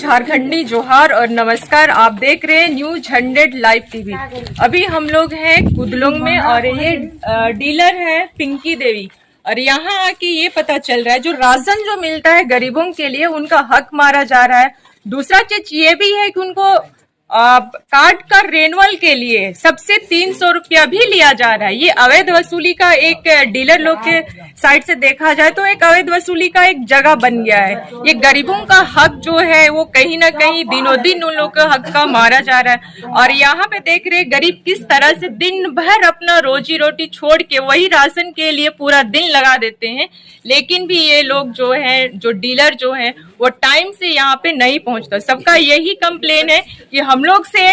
झारखंडी जोहार और नमस्कार। आप देख रहे हैं न्यूज 100 लाइव टीवी। अभी हम लोग हैं कुदलोंग में और ये डीलर है पिंकी देवी। और यहाँ आके ये पता चल रहा है जो राशन जो मिलता है गरीबों के लिए उनका हक मारा जा रहा है। दूसरा चीज ये भी है कि उनको कार्ड का रेनुअल के लिए सबसे 300 रुपया भी लिया जा रहा है। ये अवैध वसूली का एक डीलर लोग के साइड से देखा जाए तो एक अवैध वसूली का एक जगह बन गया है। ये गरीबों का हक जो है वो कहीं ना कहीं दिनों दिन उन लोग का हक का मारा जा रहा है। और यहाँ पे देख रहे गरीब किस तरह से दिन भर अपना रोजी रोटी छोड़ के वही राशन के लिए पूरा दिन लगा देते हैं, लेकिन भी ये लोग जो है जो डीलर जो है वो टाइम से यहाँ पे नहीं पहुंचता। सबका यही कंप्लेन है कि हम लोग से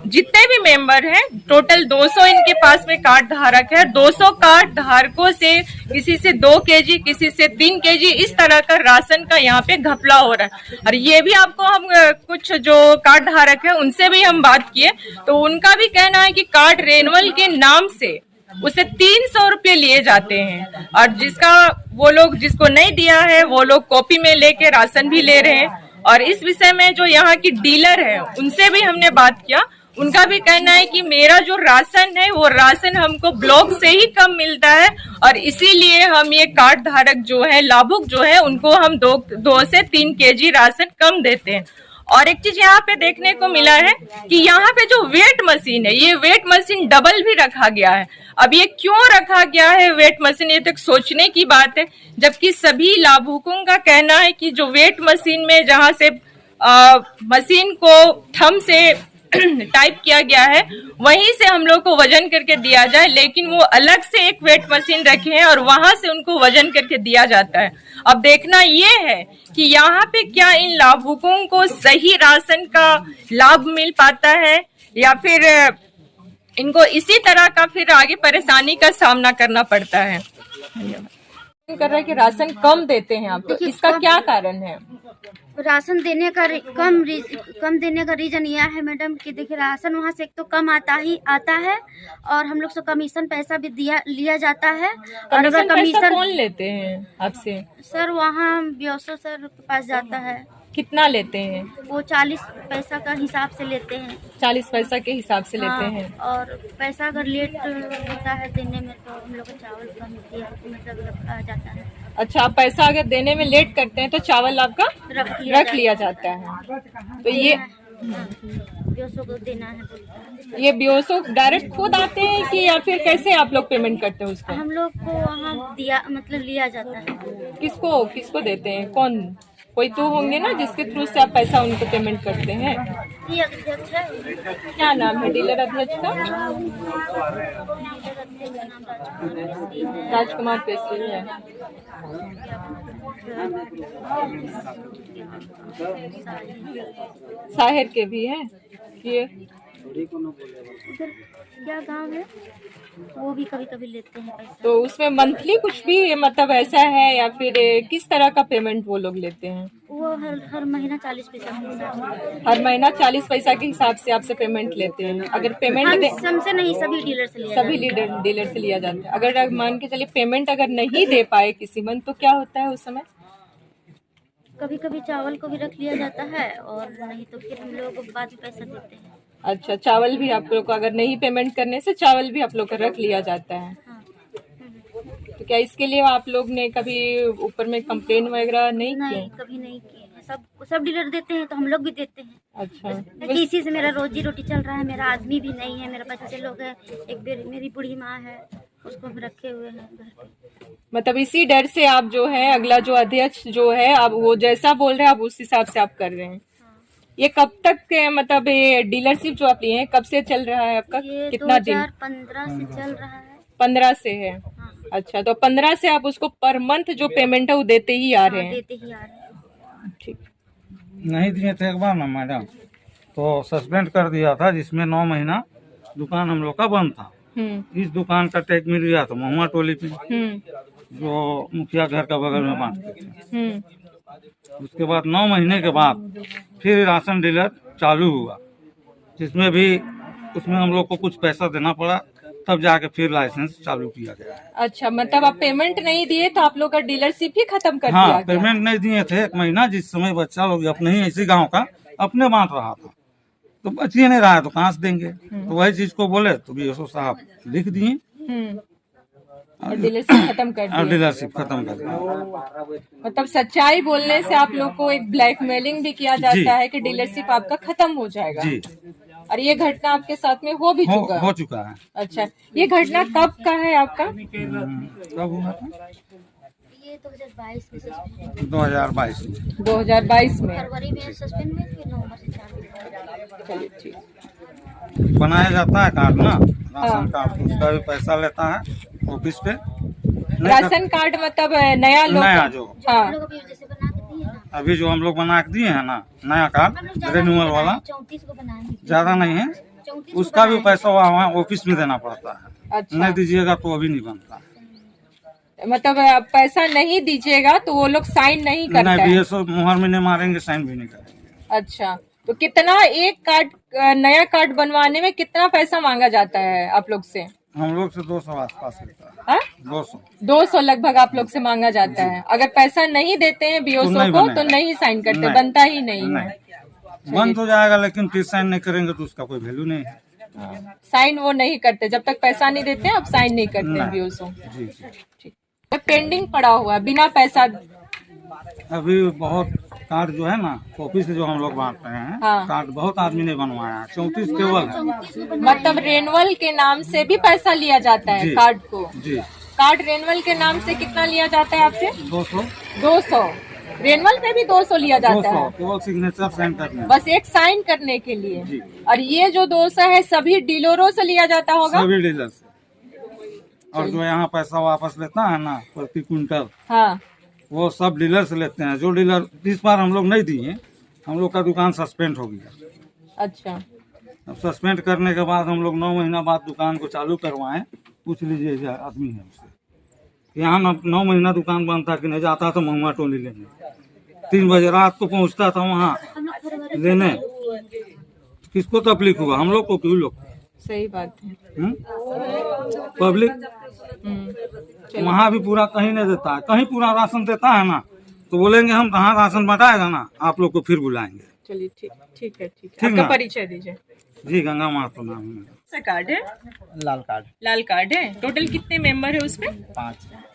जितने भी मेंबर हैं टोटल 200 इनके पास में कार्ड धारक है। 200 कार्ड धारकों से किसी से 2 केजी किसी से 3 केजी इस तरह का राशन का यहाँ पे घपला हो रहा है। और ये भी आपको हम कुछ जो कार्ड धारक है उनसे भी हम बात किए तो उनका भी कहना है कि कार्ड रेनुअल के नाम से उसे 300 रुपये लिए जाते हैं और जिसका वो लोग जिसको नहीं दिया है वो लोग कॉपी में लेके राशन भी ले रहे हैं। और इस विषय में जो यहाँ की डीलर है उनसे भी हमने बात किया। उनका भी कहना है कि मेरा जो राशन है वो राशन हमको ब्लॉक से ही कम मिलता है और इसीलिए हम ये कार्ड धारक जो है लाभुक जो है उनको हम 2 से 3 केजी राशन कम देते हैं। और एक चीज यहाँ पे देखने को मिला है कि यहाँ पे जो वेट मशीन है ये वेट मशीन डबल भी रखा गया है। अब ये क्यों रखा गया है वेट मशीन, ये तो एक सोचने की बात है, जबकि सभी लाभुकों का कहना है कि जो वेट मशीन में जहाँ से मशीन को थंब से टाइप किया गया है वहीं से हम लोग को वजन करके दिया जाए, लेकिन वो अलग से एक वेट मशीन रखे हैं और वहां से उनको वजन करके दिया जाता है। अब देखना ये है कि यहाँ पे क्या इन लाभुकों को सही राशन का लाभ मिल पाता है या फिर इनको इसी तरह का फिर आगे परेशानी का सामना करना पड़ता है। कर रहा है कि राशन कम देते हैं आप, तो इसका क्या कारण है? राशन देने का कम देने का रीजन यह है मैडम कि देखिए राशन वहाँ से एक तो कम आता है और हम लोग से कमीशन पैसा भी लिया जाता है। और अगर कमीशन कौन लेते हैं आपसे? सर वहाँ बीओसओ सर के पास जाता है। कितना लेते हैं? वो 40 पैसा का हिसाब से लेते हैं। 40 पैसा के हिसाब से लेते हैं। और पैसा अगर लेट होता है देने में तो हम लोग को चावल कम मतलब रखा जाता है। अच्छा, आप पैसा अगर देने में लेट करते हैं तो चावल आपका रख लिया जाता है। तो ये बीओसओ को देना है। ये बीओसओ डायरेक्ट खुद आते हैं कि या फिर कैसे आप लोग पेमेंट करते हैं उसको? हम लोग को वहाँ लिया जाता है। किसको देते हैं? कौन कोई तो होंगे ना जिसके थ्रू से आप पैसा उनको पेमेंट करते हैं। ये अध्यक्ष है। क्या नाम है डीलर अध्यक्ष का? राजकुमार पेशरी है। साहिर के भी है। ये क्या गांव है वो भी कभी कभी लेते हैं पैसा। तो उसमें मंथली कुछ भी मतलब ऐसा है या फिर किस तरह का पेमेंट वो लोग लेते हैं? वो हर महीना 40 पैसा के हिसाब से। हर महीना 40 पैसा के हिसाब से आपसे पेमेंट लेते हैं। अगर पेमेंट हमसे नहीं सभी डीलर से लिया जाता है। अगर मान के चलिए पेमेंट अगर नहीं दे पाए किसी मन तो क्या होता है उस समय? कभी कभी चावल को भी रख लिया जाता है और नहीं तो फिर हम लोग बाद में पैसा देते हैं। अच्छा, चावल भी आप लोग को अगर नहीं पेमेंट करने से चावल भी आप लोग का रख लिया जाता है। हाँ। तो क्या इसके लिए आप लोग ने कभी ऊपर में कंप्लेन वगैरह नहीं किए? कभी नहीं किए। सब डीलर देते हैं तो हम लोग भी देते हैं। अच्छा, इसी से मेरा रोजी रोटी चल रहा है। मेरा आदमी भी नहीं है, मेरे बच्चे लोग हैं, एक मेरी बूढ़ी माँ है उसको भी रखे हुए हैं घर पे। मतलब इसी डर से आप जो है अगला जो अध्यक्ष जो है अब वो जैसा बोल रहे हैं आप उस हिसाब से आप कर रहे हैं। ये कब तक के मतलब ये डीलरशिप जो आप लिए हैं कब से चल रहा है आपका? कितना दिन? 2015 से चल रहा है। 15 से है। हाँ। अच्छा, तो 15 से आप उसको पर मंथ जो पेमेंट है वो देते ही आ रहे हैं? ठीक। नहीं दिए थे एक बार ना मैडम तो सस्पेंड कर दिया था, जिसमें 9 महीना दुकान हम लोग का बंद था। इस दुकान का टैग मिल गया था महुआ टोली पे जो मुखिया घर का बगल में बांटते थे। उसके बाद 9 महीने के बाद फिर राशन डीलर चालू हुआ, जिसमें भी उसमें हम लोग को कुछ पैसा देना पड़ा तब जाके फिर लाइसेंस चालू किया गया है। अच्छा, मतलब आप पेमेंट नहीं दिए तो आप लोग का डीलरशिप ही खत्म कर दिया हाँ, गया? पेमेंट नहीं दिए थे 1 महीना, जिस समय बच्चा लोग अपने ही इसी गांव का अपने बांट रहा था, तो बच ही नहीं रहा है तो कहाँ से देंगे। तो वही चीज को बोले तो बीएसओ साहब लिख दिए और डीलरशिप खत्म कर और दिया। डीलरशिप खत्म कर दिया। मतलब सच्चाई बोलने से आप लोग को एक ब्लैकमेलिंग भी किया जी। जाता है कि डीलरशिप आपका खत्म हो जाएगा। जी, और ये घटना आपके साथ में हो भी चुका? हो चुका है। अच्छा, ये घटना कब का है आपका? कब हुआ था? ये 2022 में सस्पेंड 2022 में। 2022 में। फरवरी में सस्पेंड हुए, फिर नवंबर से चालू हुआ। चलिए ठीक। बनाया जाता है कार्ड ना, राशन कार्ड, तो उसका भी पैसा लेता है ऑफिस पे। राशन कार्ड मतलब नया लोग? नया जो हाँ, हम लोग अभी जैसे बना के दिए ना, अभी जो हम लोग बना के दिए हैं ना, नया कार्ड रिन्यूअल वाला, 34 को बनाएंगे। ज्यादा नहीं है, 34 उसका भी पैसा वहाँ ऑफिस में देना पड़ता है। अच्छा। नहीं दीजिएगा तो अभी नहीं बनता। मतलब आप पैसा नहीं दीजिएगा तो वो लोग साइन नहीं करते नहीं, हैं? बीएसओ मुहर में नहीं मारेंगे, साइन भी नहीं करेंगे। अच्छा, तो कितना एक कार्ड, नया कार्ड बनवाने में कितना पैसा मांगा जाता है आप लोग से? हम लोग से 200 आसपास लेता है। हाँ? 200 लगभग आप लोग से मांगा जाता है। अगर पैसा नहीं देते हैं बीओसओ नहीं को बनेगा। तो नहीं साइन करते, नहीं। बनता ही नहीं है। नहीं, बंद हो जाएगा, लेकिन फिर साइन नहीं करेंगे तो उसका कोई वैल्यू नहीं है। साइन वो नहीं करते जब तक पैसा नहीं देते हैं, अब साइन नहीं करते नहीं। बीओसओ। जी जी। पेंडिंग पड़ा हुआ है बिना पैसा। अभी बहुत कार्ड जो है ना ऑफिस से जो हम लोग बांट रहे हैं, हाँ। कार्ड बहुत आदमी ने बनवाया है, 34 केवल है। मतलब रेनवल के नाम से भी पैसा लिया जाता है जी। कार्ड को? जी, कार्ड रेनवल के नाम से कितना लिया जाता है आपसे? 200 200। रेनवल पे भी 200 लिया जाता 200 है, केवल सिग्नेचर साइन करने। बस एक साइन करने के लिए। जी। और ये जो 200 है सभी डीलरों से लिया जाता होगा? सभी डीलर से। और जो यहाँ पैसा वापस लेता है ना प्रति क्विंटल, हाँ। वो सब डीलर से लेते हैं। जो डीलर इस बार हम लोग नहीं दिए, हम लोग का दुकान सस्पेंड हो गया। अच्छा, अब सस्पेंड करने के बाद हम लोग 9 महीना बाद दुकान को चालू करवाएं। पूछ लीजिए जो आदमी है उससे, यहाँ 9 महीना दुकान बंद था कि नहीं, जाता था महुआ टोली लेने, 3 बजे रात को पहुँचता था वहाँ लेने। किसको तकलीफ हुआ? हम लोग को, क्यों लोग? सही बात है। पब्लिक वहाँ भी पूरा कहीं नहीं देता है, कहीं पूरा राशन देता है ना तो बोलेंगे हम कहाँ राशन बटाएगा ना, आप लोग को फिर बुलाएंगे। चलिए ठीक, ठीक है, ठीक है। ठीक आपका ना? परिचय दीजिए। जी, गंगा महतो नाम है मेरा। सा कार्ड है? लाल कार्ड लाल कार्ड है। टोटल कितने मेंबर है उसमें?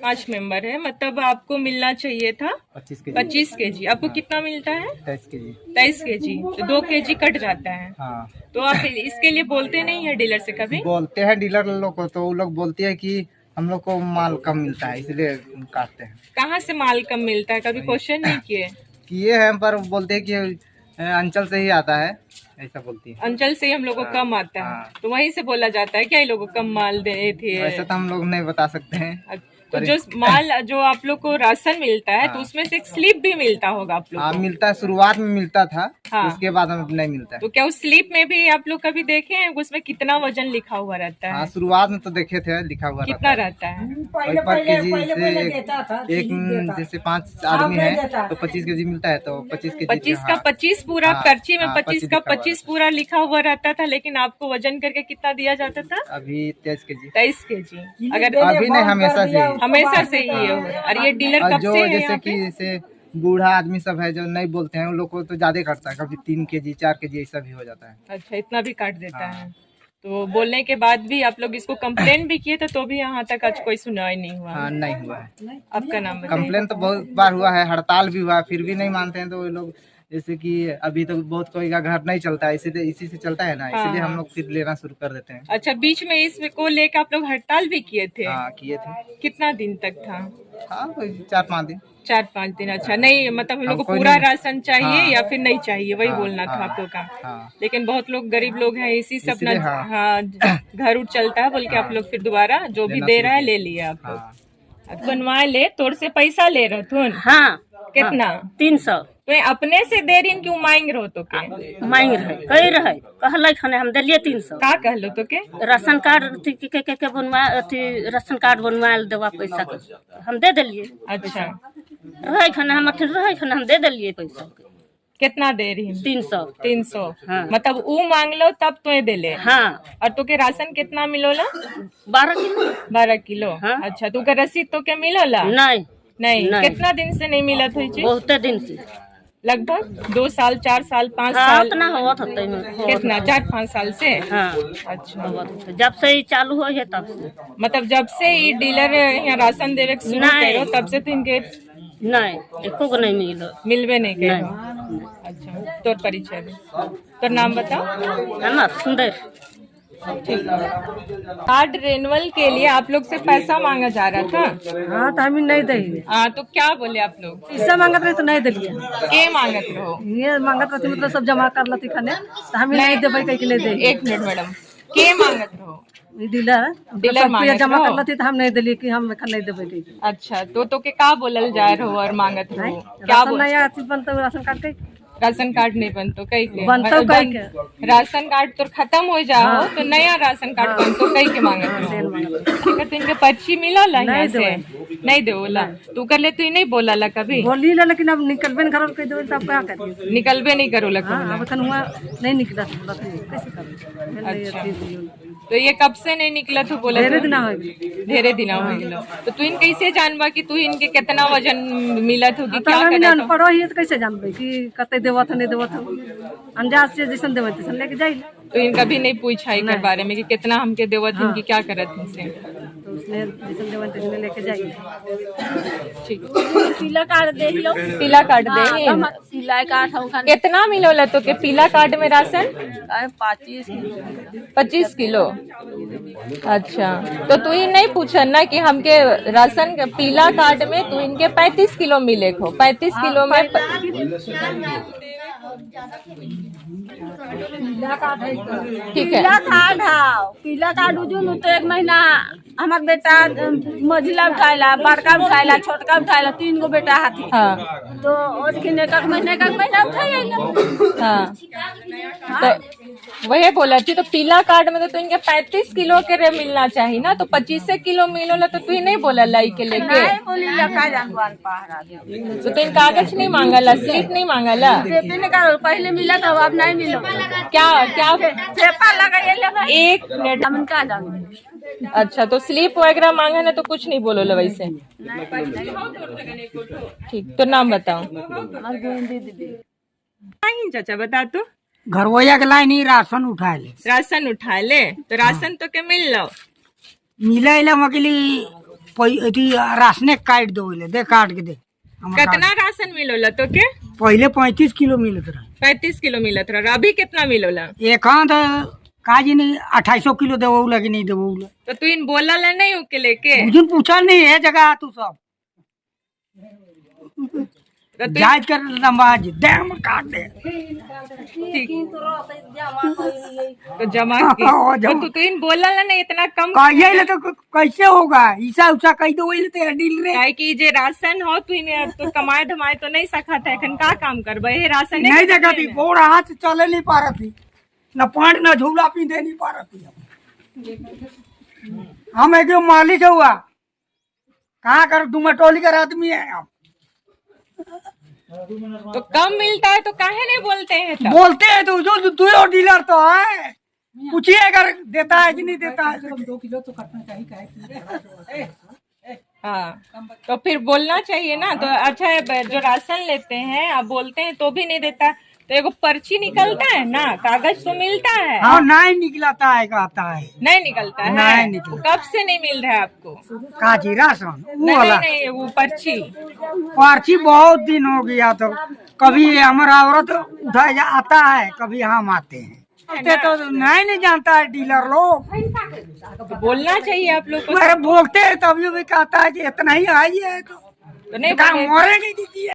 5 मेंबर है। मतलब आपको मिलना चाहिए था 25 केजी। आपको कितना मिलता है? 23 केजी। 23 केजी, तो 2 केजी कट जाता है। हाँ, तो आप इसके लिए बोलते नहीं है डीलर से कभी? बोलते हैं डीलर लोग को, तो वो लोग बोलते हैं कि हम लोग को माल कम मिलता है इसलिए काटते हैं। कहाँ से माल कम मिलता है? कभी क्वेश्चन नहीं किए? किए हैं पर बोलते हैं कि अंचल से ही आता है, ऐसा बोलती है। अंचल से ही हम लोग को कम आता है, हाँ। तो वहीं से बोला जाता है क्या ये लोग को कम माल दे थे? वैसे तो हम लोग नहीं बता सकते हैं। तो जो माल जो आप लोग को राशन मिलता है तो हाँ। उसमें से एक स्लिप भी मिलता होगा आप लोग हाँ, को? मिलता है, शुरुआत में मिलता था। हाँ। उसके बाद हमें नहीं मिलता है। तो क्या उस स्लिप में भी आप लोग कभी देखे हैं उसमें कितना वजन लिखा हुआ रहता हाँ, है? शुरुआत में तो देखे थे, लिखा हुआ कितना रहता है। रहता है? पर केजी से एक जैसे 5 आदमी है तो 25 केजी मिलता है, तो 25 केजी 25 का 25 पूरा हाँ, पर्ची में हाँ, 25 का 25 पूरा लिखा हुआ रहता था, लेकिन आपको वजन करके कितना दिया जाता था? अभी 23 केजी। 23 केजी। अगर अभी नहीं, हमेशा से ही। हमेशा से ही है। और ये डीलर और कब जो से है जैसे यहाँ कि पे? जैसे बूढ़ा आदमी सब है जो नहीं बोलते हैं, उन लोग को तो ज्यादा कटता है, कभी 3 केजी 4 केजी ऐसा भी हो जाता है। अच्छा, इतना भी काट देता हाँ। है। तो बोलने के बाद भी आप लोग इसको कंप्लेन भी किए थे तो भी यहाँ तक आज कोई सुनवाई नहीं हुआ? हाँ, नहीं हुआ है। आपका नाम बताइए। कंप्लेन तो बहुत बार हुआ है, हड़ताल भी हुआ, फिर भी नहीं मानते हैं। तो वो लोग जैसे कि अभी तो बहुत कोई का घर नहीं चलता है, इसी से चलता है ना, इसीलिए हम लोग फिर लेना शुरू कर देते हैं। अच्छा, बीच में इसको लेकर आप लोग हड़ताल भी किए थे? हाँ, किए थे। कितना दिन तक था? हाँ, कोई 4-5 दिन। 4-5 दिन। अच्छा, नहीं मतलब हम लोग को कोई पूरा नहीं- राशन चाहिए हाँ। या फिर नहीं चाहिए, वही हाँ, बोलना था हाँ, आप लोग का। हाँ। लेकिन बहुत लोग गरीब लोग हैं, इसी से अपना इसलिए हाँ। घर उठ चलता है बोल के आप लोग फिर दोबारा जो भी लेना दे शुरू रहा है किया। ले लिया आप लोग। हाँ, बनवा ले, तोड़ से पैसा ले रहे थुन? हाँ, कितना? 300 तो ये अपने से दे रही क्यों मांग रहो तो के? मांग रहे, कही रहे, कहल खने हम दिलिए 300। का कहलो तो के? राशन कार्ड अथी के बनवा, अथी राशन कार्ड बनवा देवा पैसा के हम दे दिलिए। अच्छा, रहे खने हम अथी रहे खने हम दे दिलिए पैसा के। कितना दे रही 300। 300। हाँ। मतलब वो मांग लो तब तो दे ले। हाँ और तो के राशन कितना मिलोला? 12 किलो। 12 किलो। हाँ। अच्छा, तू के रसीद तो के मिलोला? नहीं नहीं। नहीं। कितना दिन से नहीं मिलत हुई चीज? बहुत दिन से। लगभग 2 साल, 4 साल, 5 हाँ साल? उतना हुआ था कितना, 4-5 साल से? हाँ अच्छा, बहुत। जब से ही चालू हो है तब से। मतलब जब से ये डीलर यहाँ राशन देवे के शुरू नहीं। करो तब से तो इनके नहीं, एको को नहीं मिलो। मिलवे नहीं नहीं। करो। अच्छा, तोर परिचय दे, तोर नाम बताओ। हमार सुंदर। कार्ड रेनुअल के लिए आप लोग से पैसा मांगा जा रहा था। हाँ तो हमें नहीं दही हाँ, तो क्या बोले आप लोग? पैसा मांगत रहे तो नहीं दिलिए। के मांगत रहो? ये मांगत रहती मतलब सब जमा कर लेती खाने तो हमें नहीं देवे कहीं नहीं दे। 1 मिनट मैडम, के मांगत रहो? डीलर डीलर सब मांगत जमा रहो? कर लेती तो हम नहीं दिलिए कि हम नहीं देवे कहीं। अच्छा, तो के का बोलल जा रहो और मांगत रहो? क्या राशन बोल? नहीं आती बनता राशन कार्ड के राशन कार्ड नहीं बनतो कई के? बनतो कई के। राशन कार्ड तो खत्म हो जाओ तो नया राशन कार्ड बनतो कई के मांगत रहो? ठीक है, तो इनके पर्ची मिलला यहाँ से? नहीं देवला। तू कर ले, तू नहीं बोला कभी? बोली ला लेकिन अब निकलबे नहीं करो कह दो तब क्या करिए। निकलबे नहीं करो लगा। हाँ अब खन हुआ नहीं निकला कैसे करूँ। अच्छा, तो ये कब से नहीं निकला तो बोला? ढेरे दिन हो गए। ढेरे दिन हो गए। तो तू इन कैसे जानबा कि तू इनके कितना वजन मिलत होगी? तो क्या हम करत हो? अनपढ़ ही तो कैसे जानबे कि कते देवत नहीं देवत। अंदाज से जैसन देवत तैसन लेके जाइए। तो इनका भी नहीं पूछा इनके बारे में कि कितना हमके देवत इनकी क्या करत इनसे? तो उसने जैसन देवत तैसन लेके जाइए। ठीक, पीला कार्ड दे लो। पीला कार्ड दे। पीला कार्ड हम कितना मिलोला तो के पीला कार्ड में राशन? 25 किलो। अच्छा, तो तू ही नहीं पूछन ना कि हमके राशन के पीला कार्ड में तू इनके 35 किलो मिले को? 35 किलो में ठीक है। पीला कार्ड उजुन तो 1 महीना हमार बेटा मझिला उठाएला, बड़का उठाएला, छोटका उठाएला, 3 गो बेटा हाथी। हाँ तो उसकी एक महीना उठाएला। हाँ, तो वही बोला थी। तो पीला कार्ड में तो इनके 35 किलो के रे मिलना चाहिए ना, तो 25 किलो मिलोला तो तू ही नहीं बोला लाई के लेके? तो इन कागज नहीं मांगला, स्लिप नहीं मांगला? पहले मिला था अब नहीं मिलो। क्या क्या? पेपर लगा 1 मिनट। हम का जाने। अच्छा, तो स्लिप वगैरह मांगा ना तो कुछ नहीं बोलो वैसे? ठीक, तो नाम बताओ। चाचा बता तू। घरवैया के लाई नहीं राशन उठाए ले। राशन उठा ले तो राशन तो के मिल लो? मिले मकली राशने काट दो दे काट के दे। कितना राशन मिलोला तो के? पहले 35 किलो मिलत रहे। 35 किलो मिलत रहा। अभी कितना मिलोला? एक काजी नहीं 2800 किलो देवौला कि नहीं देवौला। तो तू इन बोला ला नहीं हो के लेके? मुझे पूछा नहीं है जगह तू सब तो तू जांच कर नमाज दे काट दे। ठीक, तो जमा की। तो तू इन बोला ला नहीं इतना कम? कहिए तो कैसे होगा? ईसा उसा कही दो तो डील रे। काहे कि जे राशन हो तू इन तो कमाए धमाए तो नहीं सकत है। एखन का काम करबे? ये राशन नहीं देखा थी गोड़ हाथ चले नहीं पा रही थी, न पानी न झूला पीते नहीं पा रही थी। हम एक मालिक हुआ कहाँ कर टोली का आदमी है हम। तो कम मिलता है तो काहे नहीं बोलते हैं तब? बोलते हैं तो जो तू और डीलर तो है, पूछिए अगर देता है कि नहीं देता है। 2 किलो तो कटना चाहिए। हाँ, तो फिर बोलना चाहिए ना। तो अच्छा है, जो राशन लेते हैं आप बोलते हैं तो भी नहीं देता तो एगो पर्ची निकलता है ना, कागज तो मिलता है। हाँ नहीं निकलता है कहता है। नहीं निकलता है? नहीं निकलता। कब से नहीं मिल रहा है आपको? काची राशन वो नहीं वाला नहीं, वो पर्ची। पर्ची बहुत दिन हो गया। तो कभी हमारा औरत उठाया आता है, कभी हम आते हैं। तो नहीं जानता है डीलर लोग। तो बोलना चाहिए आप लोग को। बोलते हैं तभी भी कहता है कि इतना ही आई है तो नहीं मोरे नहीं दीजिए।